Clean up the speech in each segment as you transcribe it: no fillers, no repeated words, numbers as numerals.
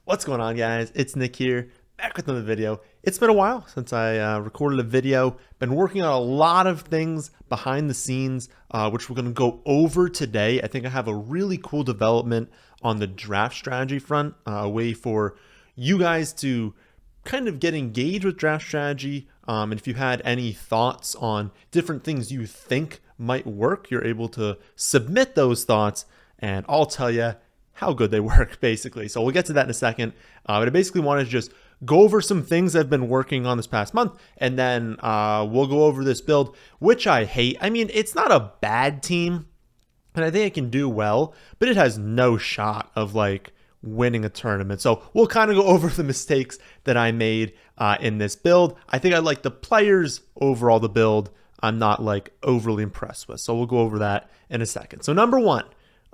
What's going on, guys? It's Nick here, back with another video. It's been a while since I recorded a video. Been working on a lot of things behind the scenes, which we're going to go over today. I think I have a really cool development on the draft strategy front, a way for you guys to kind of get engaged with draft strategy. And if you had any thoughts on different things you think might work, you're able to submit those thoughts, and I'll tell you how good they work, basically. So we'll get to that in a second. But I basically wanted to just go over some things I've been working on this past month, and then we'll go over this build, which I hate. I mean, it's not a bad team, and I think it can do well, but it has no shot of like winning a tournament. So we'll kind of go over the mistakes that I made in this build. I think I like the players overall. The build I'm not like overly impressed with. So we'll go over that in a second. So number one,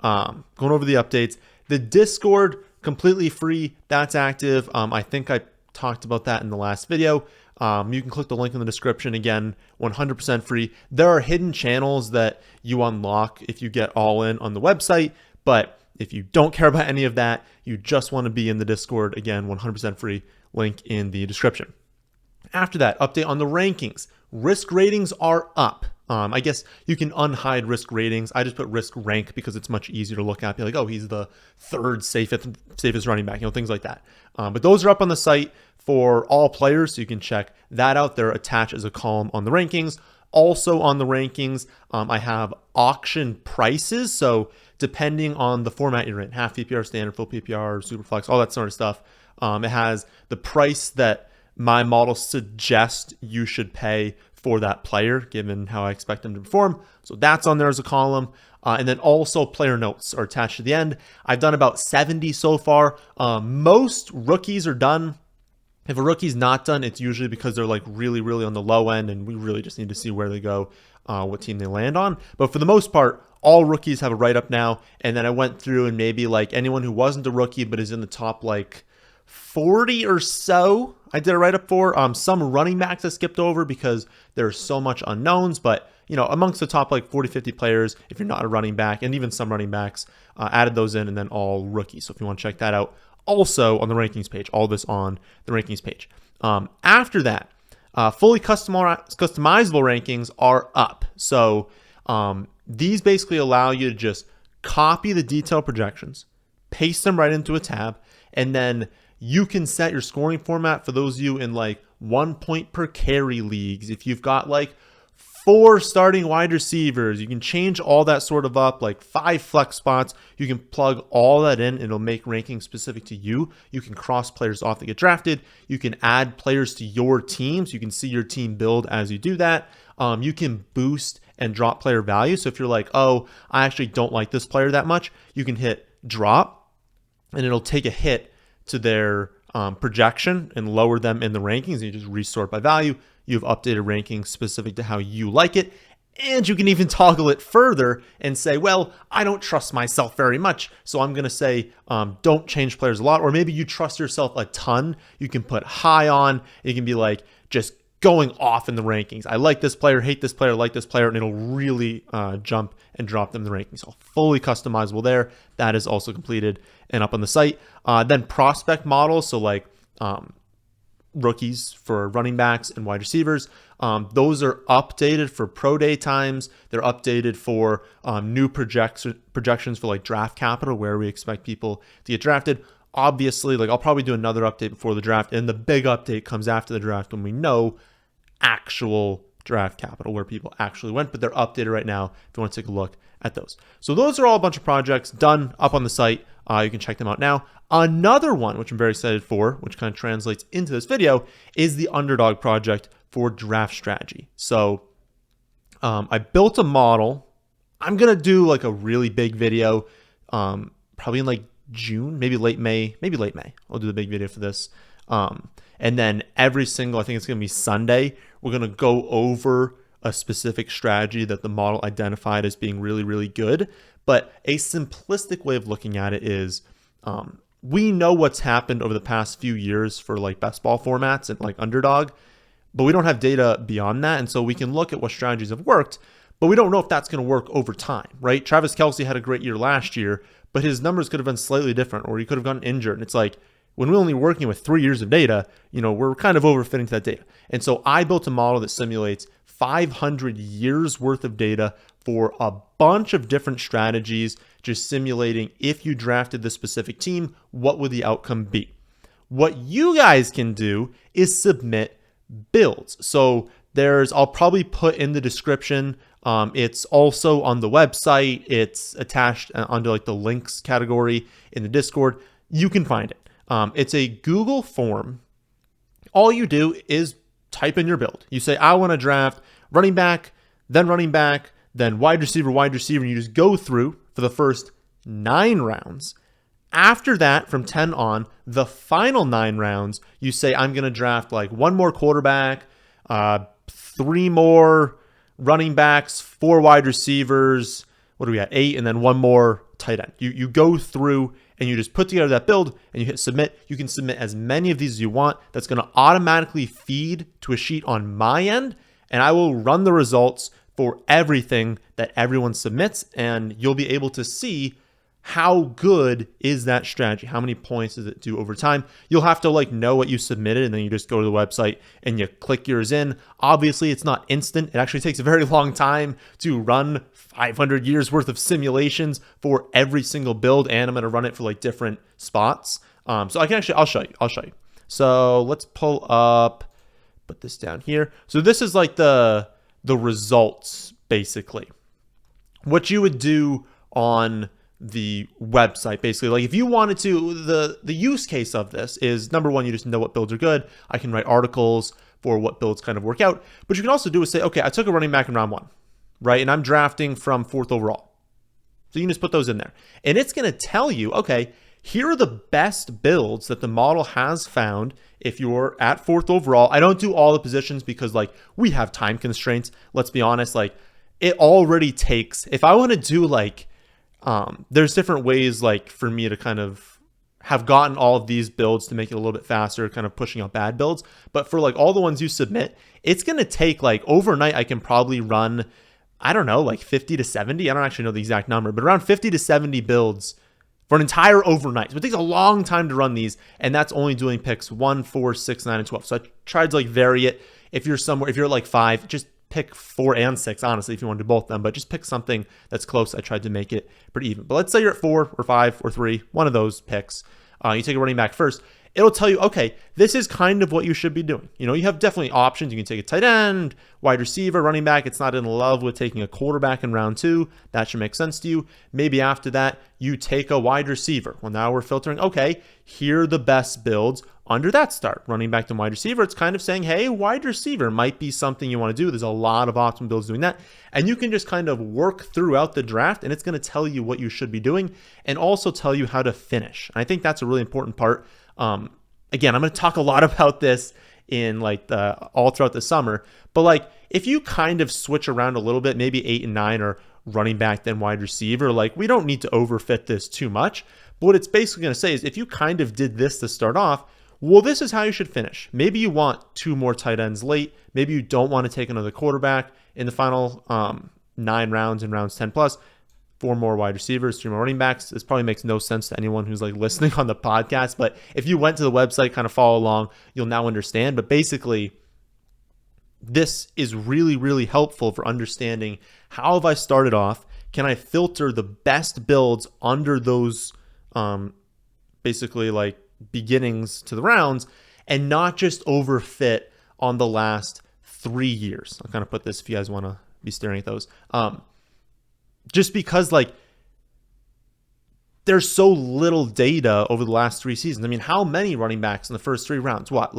going over the updates. The Discord, completely free. That's active. I think I talked about that in the last video. You can click the link in the description. Again, 100% free. There are hidden channels that you unlock if you get all in on the website. But if you don't care about any of that, you just want to be in the Discord, again, 100% free. Link in the description. After that, update on the rankings. Risk ratings are up. I guess you can unhide risk ratings. I just put risk rank because it's much easier to look at. Be like, oh, he's the third safest running back, things like that. But those are up on the site for all players, so you can check that out. They're attached as a column on the rankings. Also on the rankings, I have auction prices. So depending on the format you're in, half PPR, standard, full PPR, super flex, all that sort of stuff, it has the price that my model suggests you should pay for that player, given how I expect them to perform. So that's on there as a column. And then also player notes are attached to the end. I've done about 70 so far. Most rookies are done. If a rookie's not done, it's usually because they're like really, really on the low end, and we really just need to see where they go, what team they land on. But for the most part, all rookies have a write-up now. And then I went through and maybe like anyone who wasn't a rookie but is in the top like 40 or so, I did a write-up for. Some running backs I skipped over because there's so much unknowns, but amongst the top like 40, 50 players, if you're not a running back, and even some running backs, added those in, and then all rookies. So if you want to check that out, also on the rankings page, all this on the rankings page. After that, fully customizable rankings are up. So these basically allow you to just copy the detailed projections, paste them right into a tab, and then you can set your scoring format for those of you in like 1 point per carry leagues. If you've got like 4 starting wide receivers, you can change all that sort of up, like 5 flex spots. You can plug all that in and it'll make rankings specific to you. You can cross players off that get drafted. You can add players to your team so you can see your team build as you do that. You can boost and drop player value. So if you're like, oh, I actually don't like this player that much, you can hit drop and it'll take a hit to their projection and lower them in the rankings, and you just resort by value. You have updated rankings specific to how you like it, and you can even toggle it further and say, well, I don't trust myself very much, so I'm going to say don't change players a lot. Or maybe you trust yourself a ton. You can put high on. It can be like just going off in the rankings. I like this player, hate this player, like this player, and it'll really jump and drop them in the rankings. So fully customizable there. That is also completed and up on the site. Then prospect models, so like rookies for running backs and wide receivers. Those are updated for pro day times. They're updated for new projections for like draft capital, where we expect people to get drafted. Obviously, like I'll probably do another update before the draft, and the big update comes after the draft when we know actual draft capital, where people actually went, but they're updated right now if you want to take a look at those. So those are all a bunch of projects done up on the site. You can check them out now. Another one, which I'm very excited for, which kind of translates into this video, is the Underdog project for draft strategy. So I built a model. I'm going to do like a really big video, probably in like June, maybe late May. I'll do the big video for this. And then every single, I think it's going to be Sunday, we're going to go over a specific strategy that the model identified as being really, really good. But a simplistic way of looking at it is we know what's happened over the past few years for like best ball formats and like Underdog, but we don't have data beyond that. And so we can look at what strategies have worked, but we don't know if that's going to work over time, right? Travis Kelce had a great year last year, but his numbers could have been slightly different, or he could have gotten injured. And it's like, when we're only working with 3 years of data, we're kind of overfitting to that data. And so I built a model that simulates 500 years worth of data for a bunch of different strategies, just simulating if you drafted the specific team, what would the outcome be? What you guys can do is submit builds. So I'll probably put in the description. It's also on the website. It's attached under like the links category in the Discord. You can find it. It's a Google form. All you do is type in your build. You say, I want to draft running back, then wide receiver, and you just go through for the first 9 rounds. After that, from 10 on, the final 9 rounds, you say, I'm going to draft like 1 more quarterback, 3 more running backs, 4 wide receivers, what do we got, 8, and then 1 more tight end. You go through and you just put together that build and you hit submit. You can submit as many of these as you want. That's going to automatically feed to a sheet on my end, and I will run the results for everything that everyone submits, and you'll be able to see how good is that strategy? How many points does it do over time? You'll have to know what you submitted, and then you just go to the website and you click yours in. Obviously, it's not instant. It actually takes a very long time to run 500 years worth of simulations for every single build, and I'm going to run it for different spots. So I'll show you. So let's put this down here. So this is the results, basically. What you would do on the website, basically, if you wanted to, the use case of this is, number one, you just know what builds are good. I can write articles for what builds kind of work out, but you can also do is say, okay, I took a running back in round 1, right? And I'm drafting from 4th overall. So you can just put those in there, and it's going to tell you, okay, here are the best builds that the model has found if you're at 4th overall. I don't do all the positions because we have time constraints. Let's be honest, it already takes, if I want to do there's different ways for me to kind of have gotten all of these builds to make it a little bit faster, kind of pushing out bad builds. But for all the ones you submit, it's going to take overnight. I can probably run, I don't know, 50 to 70. I don't actually know the exact number, but around 50 to 70 builds for an entire overnight. So it takes a long time to run these, and that's only doing picks 1, 4, 6, 9, and 12. So I tried to vary it. If you're at 5, just pick 4 and 6, honestly, if you want to do both of them, but just pick something that's close. I tried to make it pretty even. But let's say you're at 4 or 5 or 3, one of those picks. You take a running back first. It'll tell you, okay, this is kind of what you should be doing. You have definitely options. You can take a tight end, wide receiver, running back. It's not in love with taking a quarterback in round 2. That should make sense to you. Maybe after that, you take a wide receiver. Well, now we're filtering, okay, here are the best builds under that start. Running back to wide receiver, it's kind of saying, hey, wide receiver might be something you want to do. There's a lot of optimal builds doing that. And you can just kind of work throughout the draft, and it's going to tell you what you should be doing and also tell you how to finish. And I think that's a really important part. Again, I'm going to talk a lot about this in all throughout the summer, but if you kind of switch around a little bit, maybe 8 and 9 are running back, then wide receiver, we don't need to overfit this too much. But what it's basically going to say is if you kind of did this to start off, well, this is how you should finish. Maybe you want 2 more tight ends late. Maybe you don't want to take another quarterback in the final 9 rounds and rounds 10 plus. 4 more wide receivers, 3 more running backs. This probably makes no sense to anyone who's listening on the podcast, but if you went to the website, kind of follow along, you'll now understand. But basically, this is really, really helpful for understanding how have I started off? Can I filter the best builds under those basically beginnings to the rounds and not just overfit on the last 3 years? I'll kind of put this if you guys want to be staring at those. Just because there's so little data over the last 3 seasons. I mean, how many running backs in the first 3 rounds? What,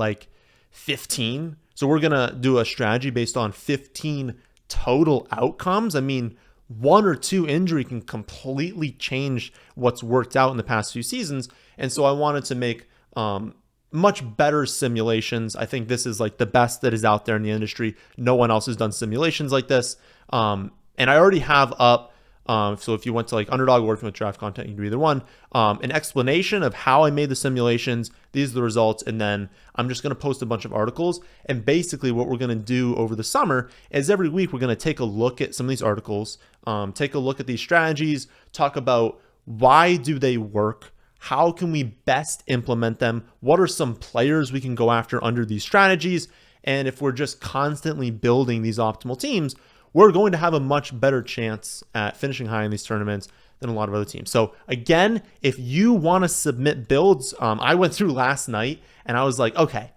15? So we're going to do a strategy based on 15 total outcomes. I mean, 1 or 2 injury can completely change what's worked out in the past few seasons. And so I wanted to make much better simulations. I think this is the best that is out there in the industry. No one else has done simulations like this. And I already have up, so if you went to Underdog or if you went to draft content, you can do either one, an explanation of how I made the simulations. These are the results. And then I'm just going to post a bunch of articles. And basically what we're going to do over the summer is every week we're going to take a look at some of these articles, take a look at these strategies, talk about why do they work, how can we best implement them? What are some players we can go after under these strategies? And if we're just constantly building these optimal teams, we're going to have a much better chance at finishing high in these tournaments than a lot of other teams. So again, if you want to submit builds, I went through last night and I was like, okay,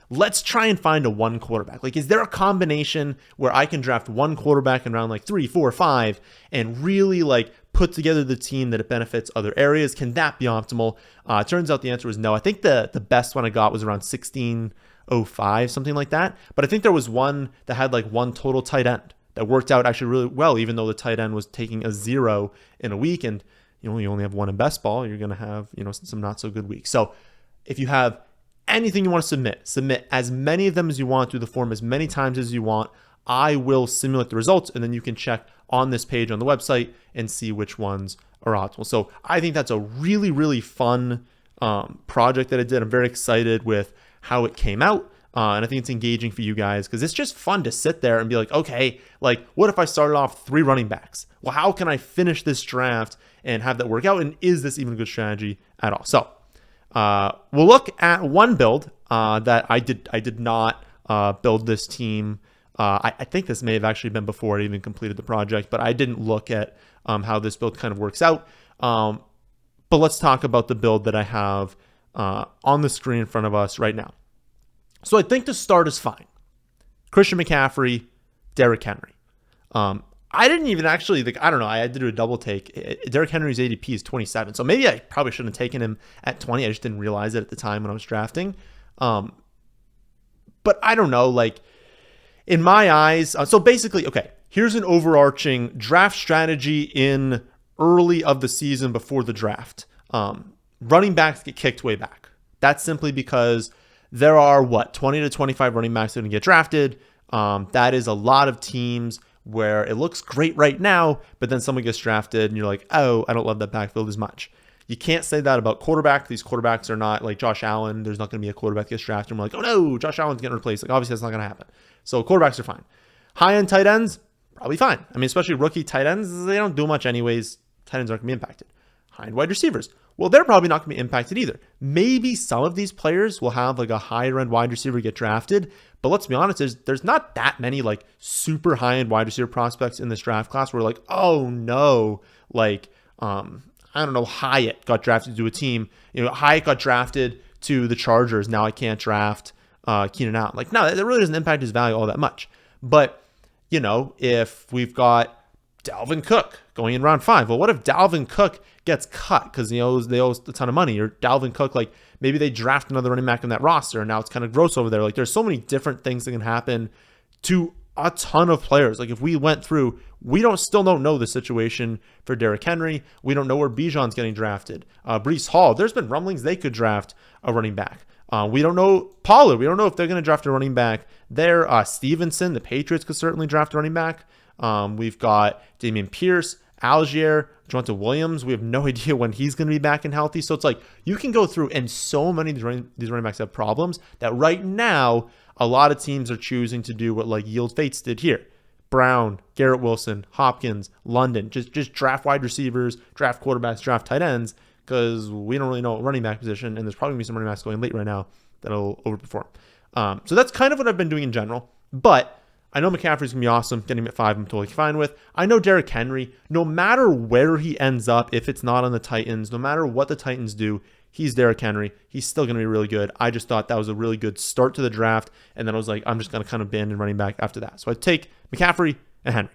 let's try and find a one quarterback. Like, is there a combination where I can draft one quarterback in round like 3, 4, 5 and really like put together the team that it benefits other areas? Can that be optimal? It turns out the answer was no. I think the best one I got was around 1605, something like that. But I think there was one that had like one total tight end that worked out actually really well, even though the tight end was taking a 0 in a week. And you only have one in best ball, you're going to have, some not so good weeks. So if you have anything you want to submit as many of them as you want through the form as many times as you want. I will simulate the results, and then you can check on this page on the website and see which ones are optimal. So I think that's a really, really fun project that I did. I'm very excited with how it came out. And I think it's engaging for you guys because it's just fun to sit there and be like, okay, like what if I started off 3 running backs? Well, how can I finish this draft and have that work out? And is this even a good strategy at all? So we'll look at one build that I did not build this team. I think this may have actually been before I even completed the project, but I didn't look at how this build kind of works out. But let's talk about the build that I have on the screen in front of us right now. So I think the start is fine. Christian McCaffrey, Derrick Henry. I didn't even actually, I don't know, I had to do a double take. Derrick Henry's ADP is 27, so maybe I probably shouldn't have taken him at 20. I just didn't realize it at the time when I was drafting. But I don't know, like, in my eyes, so basically, okay, here's an overarching draft strategy in early of the season before the draft. Running backs get kicked way back. That's simply because there are, 20 to 25 running backs that are going to get drafted. That is a lot of teams where it looks great right now, but then someone gets drafted and you're like, oh, I don't love that backfield as much. You can't say that about quarterback. These quarterbacks are not like Josh Allen. There's not going to be a quarterback that gets drafted and we're like, oh no, Josh Allen's getting replaced. Like, obviously that's not going to happen. So quarterbacks are fine. High-end tight ends, probably fine. I mean, especially rookie tight ends, they don't do much anyways. Tight ends aren't going to be impacted. High-end wide receivers, well, they're probably not going to be impacted either. Maybe some of these players will have like a higher-end wide receiver get drafted, but let's be honest, there's not that many like super high-end wide receiver prospects in this draft class where we're like, oh no, like, I don't know, Hyatt got drafted to a team. Hyatt got drafted to the Chargers. Now I can't draft Keenan Allen. Like, no, that really doesn't impact his value all that much. But, if we've got Dalvin Cook going in round 5, well, what if Dalvin Cook gets cut because they owe a ton of money, or Dalvin Cook, like maybe they draft another running back in that roster and now it's kind of gross over there. Like, there's so many different things that can happen to a ton of players. Like, if we went through, we still don't know the situation for Derrick Henry. We don't know where Bijan's getting drafted. Breece Hall, there's been rumblings they could draft a running back. We don't know Pollard. We don't know if they're going to draft a running back there. Stevenson, the Patriots could certainly draft a running back. We've got Dameon Pierce, Algier, Jonathan Williams. We have no idea when he's going to be back and healthy. So it's like you can go through, and so many of these running backs have problems that right now a lot of teams are choosing to do what like Yield Fates did here. Brown, Garrett Wilson, Hopkins, London. Just draft wide receivers, draft quarterbacks, draft tight ends, because we don't really know what running back position, and there's probably going to be some running backs going late right now that'll overperform. So that's kind of what I've been doing in general. But I know McCaffrey's going to be awesome. Getting him at 5, I'm totally fine with. I know Derrick Henry, no matter where he ends up, if it's not on the Titans, no matter what the Titans do, he's Derrick Henry. He's still going to be really good. I just thought that was a really good start to the draft. And then I was like, I'm just going to kind of abandon running back after that. So I take McCaffrey and Henry.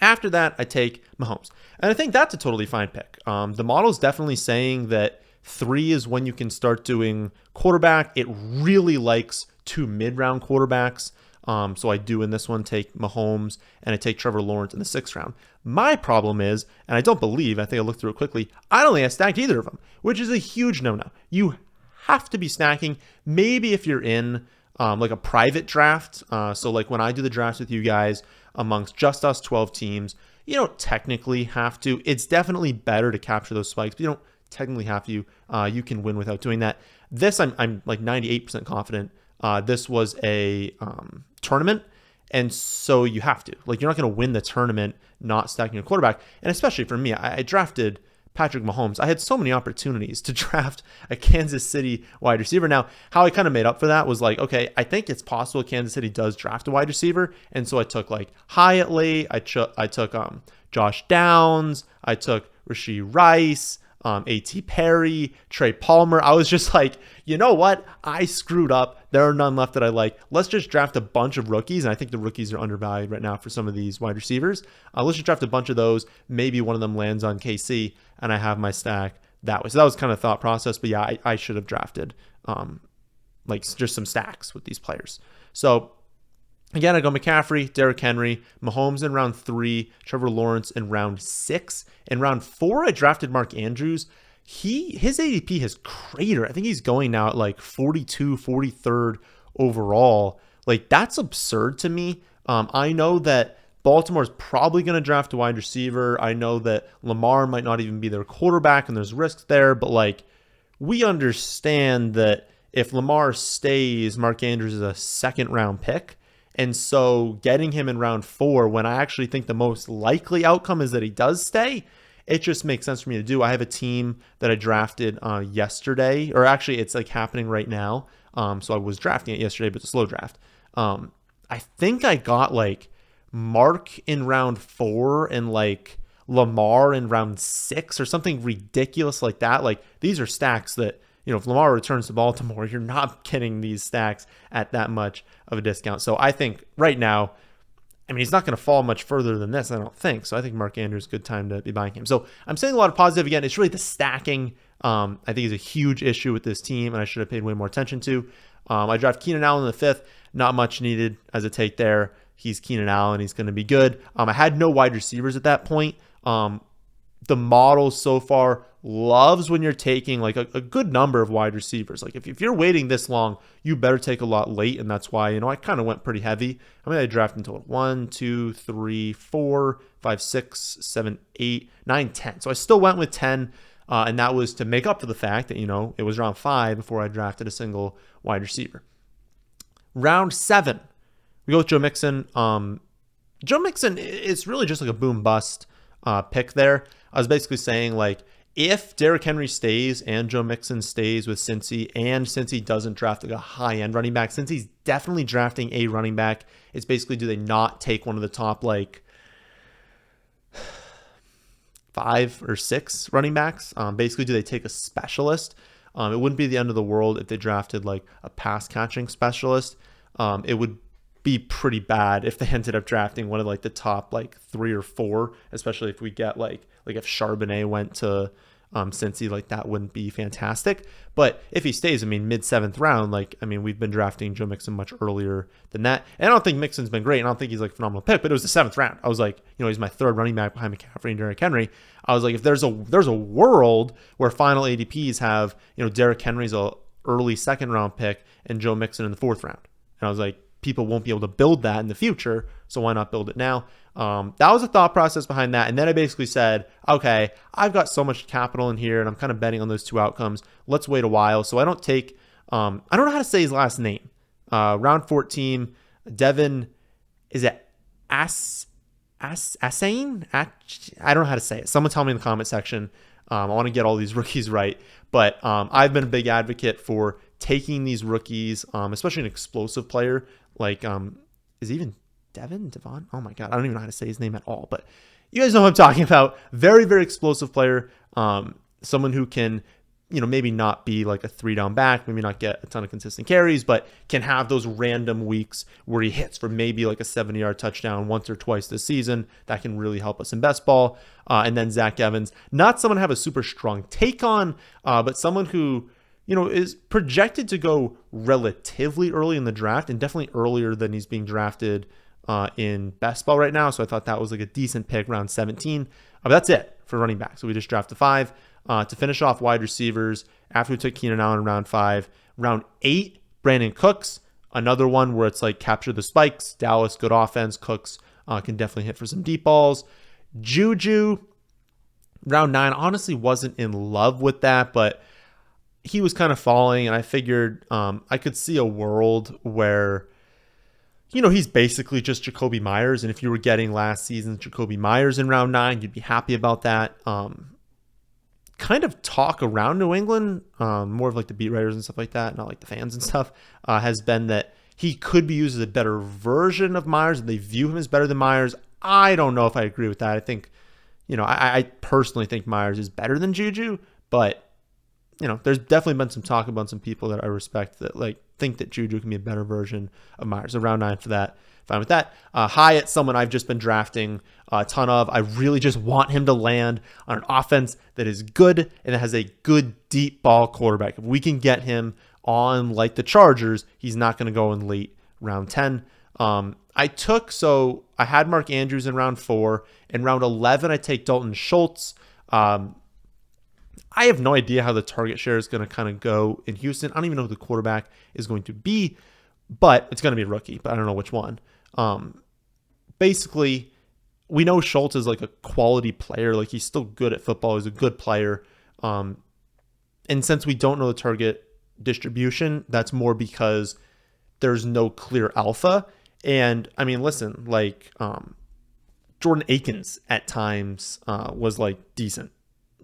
After that, I take Mahomes. And I think that's a totally fine pick. The model is definitely saying that 3 is when you can start doing quarterback. It really likes 2 mid-round quarterbacks. So I do in this one take Mahomes, and I take Trevor Lawrence in the 6th round. My problem is, and I think I looked through it quickly, I don't think I stacked either of them, which is a huge no-no. You have to be stacking. Maybe if you're in like a private draft, so like when I do the drafts with you guys amongst just us 12 teams, you don't technically have to. It's definitely better to capture those spikes, but you don't technically have to. You can win without doing that. This, I'm like 98% confident. This was a tournament, and so you have to. Like, you're not going to win the tournament not stacking a quarterback. And especially for me, I drafted Patrick Mahomes. I had so many opportunities to draft a Kansas City wide receiver. Now, how I kind of made up for that was like, okay, I think it's possible Kansas City does draft a wide receiver. And so I took like Hyatt Lee, I took Josh Downs, I took Rashee Rice, A.T. Perry, Trey Palmer. I was just like, you know what? I screwed up. There are none left that I like. Let's just draft a bunch of rookies. And I think the rookies are undervalued right now for some of these wide receivers. Let's just draft a bunch of those. Maybe one of them lands on KC and I have my stack that way. So that was kind of thought process. But yeah, I should have drafted like just some stacks with these players. So again, I go McCaffrey, Derrick Henry, Mahomes in round 3, Trevor Lawrence in round 6. In round 4, I drafted Mark Andrews. His ADP has cratered. I think he's going now at like 42, 43rd overall. Like, that's absurd to me. I know that Baltimore's probably going to draft a wide receiver. I know that Lamar might not even be their quarterback and there's risks there. But like, we understand that if Lamar stays, Mark Andrews is a second round pick. And so getting him in round 4, when I actually think the most likely outcome is that he does stay, it just makes sense for me to do. I have a team that I drafted yesterday, or actually it's like happening right now. So I was drafting it yesterday, but it's a slow draft. I think I got like Mark in round 4 and like Lamar in round 6 or something ridiculous like that. Like, these are stacks that, you know, if Lamar returns to Baltimore, you're not getting these stacks at that much of a discount. So I think right now, I mean, he's not going to fall much further than this, I don't think. So I think Mark Andrews is a good time to be buying him. So I'm saying a lot of positive. Again, it's really the stacking I think is a huge issue with this team, and I should have paid way more attention to. I draft Keenan Allen in the 5th. Not much needed as a take there. He's Keenan Allen. He's going to be good. I had no wide receivers at that point. The model so far loves when you're taking like a good number of wide receivers. Like, if you're waiting this long, you better take a lot late. And that's why, you know, I kind of went pretty heavy. I mean, I drafted in total 1, 2, 3, 4, 5, 6, 7, 8, 9, 10. So I still went with 10. And that was to make up for the fact that, you know, it was round 5 before I drafted a single wide receiver. Round 7, we go with Joe Mixon. Joe Mixon is really just like a boom bust pick there. I was basically saying, like, if Derrick Henry stays and Joe Mixon stays with Cincy, and Cincy doesn't draft like a high-end running back, since he's definitely drafting a running back, it's basically, do they not take one of the top, like, 5 or 6 running backs? Basically, do they take a specialist? It wouldn't be the end of the world if they drafted, like, a pass-catching specialist. It would be pretty bad if they ended up drafting one of like the top like 3 or 4, especially if we get like if Charbonnet went to Cincy, like that wouldn't be fantastic. But if he stays, I mean, mid-7th round, like, I mean, we've been drafting Joe Mixon much earlier than that. And I don't think Mixon's been great. And I don't think he's like a phenomenal pick, but it was the 7th round. I was like, you know, he's my 3rd running back behind McCaffrey and Derrick Henry. I was like, if there's a world where final ADPs have, you know, Derrick Henry's a early 2nd round pick and Joe Mixon in the 4th round. And I was like, people won't be able to build that in the future, so why not build it now? That was a thought process behind that. And then I basically said, okay, I've got so much capital in here and I'm kind of betting on those 2 outcomes. Let's wait a while. So I don't take, I don't know how to say his last name. Round 14, Devin, is it Asane? I don't know how to say it. Someone tell me in the comment section. I want to get all these rookies right. But I've been a big advocate for taking these rookies, especially an explosive player like, is even Devon? Oh my God. I don't even know how to say his name at all, but you guys know what I'm talking about. Very, very explosive player. Someone who can, you know, maybe not be like a 3-down back, maybe not get a ton of consistent carries, but can have those random weeks where he hits for maybe like a 70-yard touchdown once or twice this season. That can really help us in best ball. And then Zach Evans, not someone I have a super strong take on, but someone who, you know, is projected to go relatively early in the draft and definitely earlier than he's being drafted in best ball right now. So I thought that was like a decent pick, round 17. But that's it for running back. So we just drafted 5. To finish off wide receivers, after we took Keenan Allen in round 5, round 8, Brandon Cooks, another one where it's like capture the spikes. Dallas, good offense. Cooks can definitely hit for some deep balls. Juju, round 9, honestly wasn't in love with that, but he was kind of falling, and I figured I could see a world where, you know, he's basically just Jacoby Myers, and if you were getting last season's Jacoby Myers in round 9, you'd be happy about that. kind of talk around New England, more of like the beat writers and stuff like that, not like the fans and stuff, has been that he could be used as a better version of Myers, and they view him as better than Myers. I don't know if I agree with that. I think, I personally think Myers is better than Juju, but there's definitely been some talk about some people that I respect that like think that Juju can be a better version of Myers. So round 9 for that. Fine with that. Hyatt, someone I've just been drafting a ton of. I really just want him to land on an offense that is good and that has a good deep ball quarterback. If we can get him on like the Chargers, he's not going to go in late round 10. I had Mark Andrews in round 4. In round 11, I take Dalton Schultz. I have no idea how the target share is going to kind of go in Houston. I don't even know who the quarterback is going to be, but it's going to be a rookie, but I don't know which one. Basically, we know Schultz is like a quality player. Like, he's still good at football. He's a good player. And since we don't know the target distribution, that's more because there's no clear alpha. And I mean, listen, like, Jordan Akins at times was like decent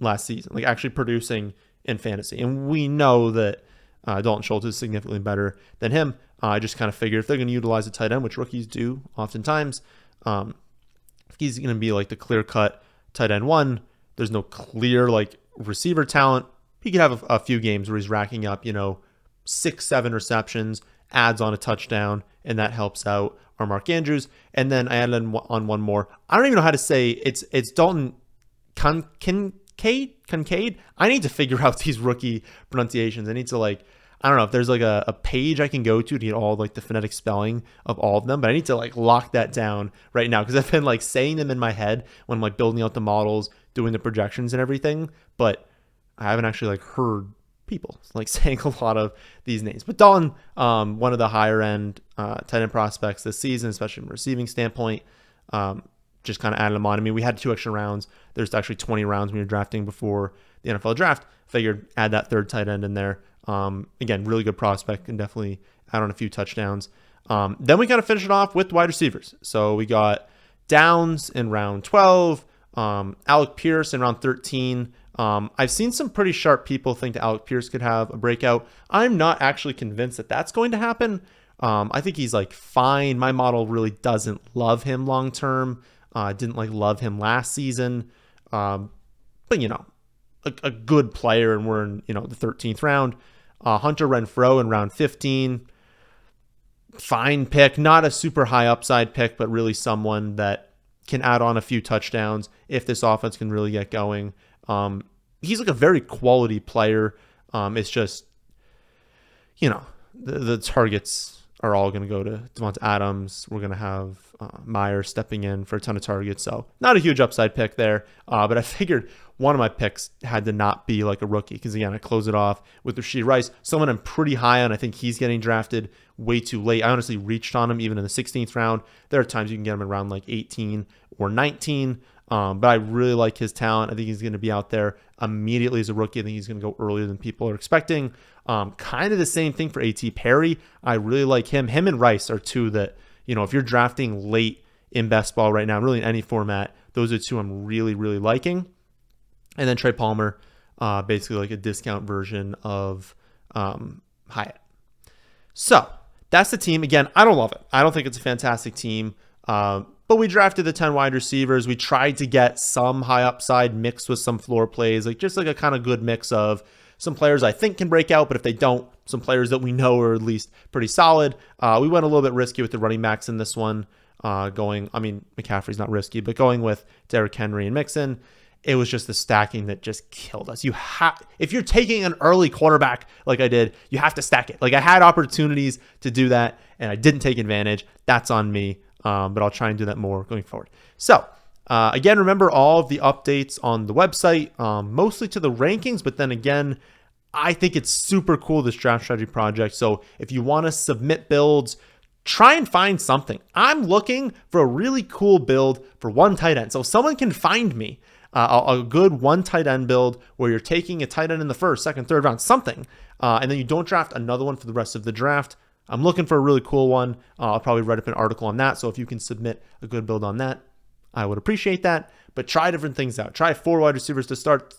last season, like actually producing in fantasy. And we know that Dalton Schultz is significantly better than him. I just kind of figured if they're going to utilize a tight end, which rookies do oftentimes, if he's going to be like the clear-cut tight end 1, there's no clear like receiver talent. He could have a few games where he's racking up, 6-7 receptions, adds on a touchdown, and that helps out our Mark Andrews. And then I added on one more. I don't even know how to say it's Dalton Kincaid. I need to figure out these rookie pronunciations. I need to I don't know if there's like a page I can go to get all like the phonetic spelling of all of them, but I need to like lock that down right now because I've been like saying them in my head when I'm like building out the models, doing the projections and everything, but I haven't actually like heard people like saying a lot of these names. But Dalton, one of the higher end tight end prospects this season, especially from a receiving standpoint, just kind of added them on. I mean, we had 2 extra rounds. There's actually 20 rounds when you're drafting before the NFL draft. Figured add that third tight end in there. Again, really good prospect, and definitely add on a few touchdowns. Then we kind of finish it off with wide receivers. So we got Downs in round 12, Alec Pierce in round 13. I've seen some pretty sharp people think that Alec Pierce could have a breakout. I'm not actually convinced that that's going to happen. I think he's like fine. My model really doesn't love him long term. Didn't like love him last season. But a good player, and we're in, the 13th round. Hunter Renfrow in round 15. Fine pick, not a super high upside pick, but really someone that can add on a few touchdowns if this offense can really get going. He's like a very quality player. It's just, the targets are all going to go to Devonta Adams. We're going to have Myers stepping in for a ton of targets. So not a huge upside pick there. But I figured one of my picks had to not be like a rookie because, again, I close it off with Rashee Rice, someone I'm pretty high on. I think he's getting drafted way too late. I honestly reached on him even in the 16th round. There are times you can get him around like 18 or 19. But I really like his talent. I think he's going to be out there immediately as a rookie. I think he's going to go earlier than people are expecting. Kind of the same thing for A.T. Perry. I really like him. Him and Rice are two that, if you're drafting late in best ball right now, really in any format, those are two I'm really, really liking. And then Trey Palmer, basically like a discount version of Hyatt. So that's the team. Again, I don't love it. I don't think it's a fantastic team. But we drafted the 10 wide receivers. We tried to get some high upside mixed with some floor plays, just like a kind of good mix of some players I think can break out, but if they don't, some players that we know are at least pretty solid. We went a little bit risky with the running backs in this one. McCaffrey's not risky, but going with Derrick Henry and Mixon, it was just the stacking that just killed us. If you're taking an early quarterback like I did, you have to stack it. Like, I had opportunities to do that, and I didn't take advantage. That's on me. But I'll try and do that more going forward. So, again, remember all of the updates on the website, mostly to the rankings. But then again, I think it's super cool, this draft strategy project. So if you want to submit builds, try and find something. I'm looking for a really cool build for one tight end. So if someone can find me a good one tight end build where you're taking a tight end in the first, second, third round, something, and then you don't draft another one for the rest of the draft, I'm looking for a really cool one. I'll probably write up an article on that. So if you can submit a good build on that, I would appreciate that. But try different things out. Try 4 wide receivers to start,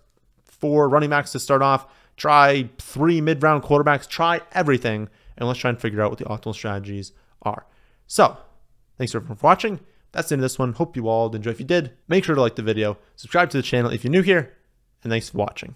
4 running backs to start off. Try 3 mid-round quarterbacks. Try everything, and let's try and figure out what the optimal strategies are. So, thanks everyone for watching. That's the end of this one. Hope you all enjoyed. If you did, make sure to like the video, subscribe to the channel if you're new here, and thanks for watching.